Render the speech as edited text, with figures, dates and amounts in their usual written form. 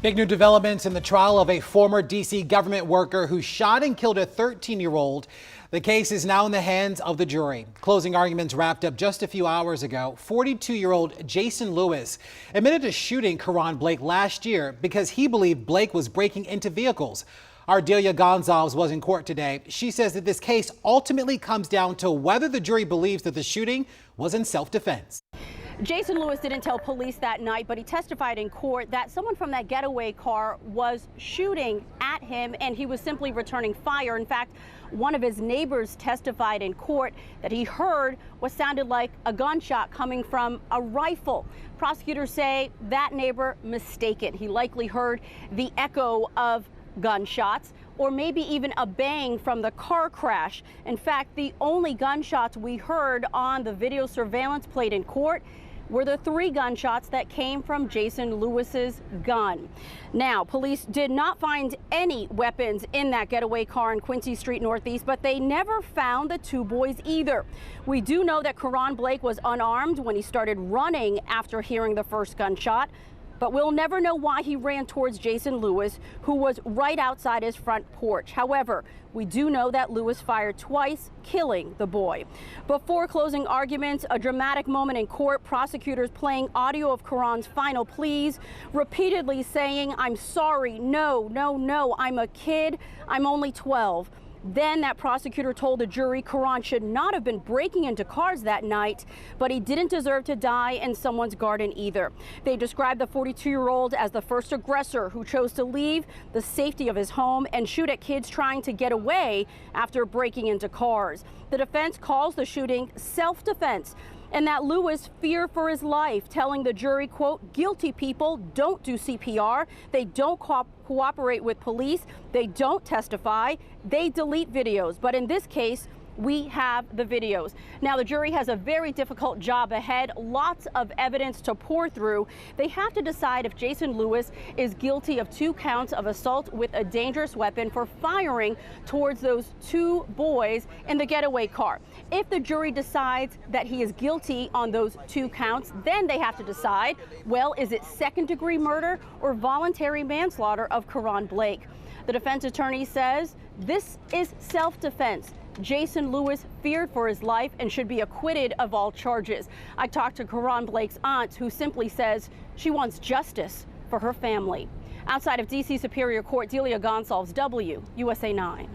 Big new developments in the trial of a former D.C. government worker who shot and killed a 13-year-old. The case is now in the hands of the jury. Closing arguments wrapped up just a few hours ago. 42-year-old Jason Lewis admitted to shooting Karon Blake last year because he believed Blake was breaking into vehicles. Ardelia Gonzalez was in court today. She says that this case ultimately comes down to whether the jury believes that the shooting was in self-defense. Jason Lewis didn't tell police that night, but he testified in court that someone from that getaway car was shooting at him and he was simply returning fire. In fact, one of his neighbors testified in court that he heard what sounded like a gunshot coming from a rifle. Prosecutors say that neighbor mistaken. He likely heard the echo of gunshots or maybe even a bang from the car crash. In fact, the only gunshots we heard on the video surveillance played in court were the 3 gunshots that came from Jason Lewis's gun. Now, police did not find any weapons in that getaway car in Quincy Street Northeast, but they never found the 2 boys either. We do know that Karon Blake was unarmed when he started running after hearing the first gunshot, but we'll never know why he ran towards Jason Lewis, who was right outside his front porch. However, we do know that Lewis fired twice, killing the boy. Before closing arguments, a dramatic moment in court, prosecutors playing audio of Karon's final pleas, repeatedly saying, "I'm sorry, no, no, no, I'm a kid, I'm only 12. Then that prosecutor told the jury Karon should not have been breaking into cars that night, but he didn't deserve to die in someone's garden either. They described the 42-year-old as the first aggressor who chose to leave the safety of his home and shoot at kids trying to get away after breaking into cars. The defense calls the shooting self-defense, and that Lewis feared for his life, telling the jury, quote, "Guilty people don't do CPR, they don't cooperate with police, they don't testify, they delete videos." But in this case, we have the videos. Now, the jury has a very difficult job ahead, lots of evidence to pour through. They have to decide if Jason Lewis is guilty of 2 counts of assault with a dangerous weapon for firing towards those 2 boys in the getaway car. If the jury decides that he is guilty on those 2 counts, then they have to decide, well, is it second-degree murder or voluntary manslaughter of Karon Blake? The defense attorney says this is self-defense. Jason Lewis feared for his life and should be acquitted of all charges. I talked to Karon Blake's aunt, who simply says she wants justice for her family. Outside of D.C. Superior Court, Ardelia Gonzalez, USA 9.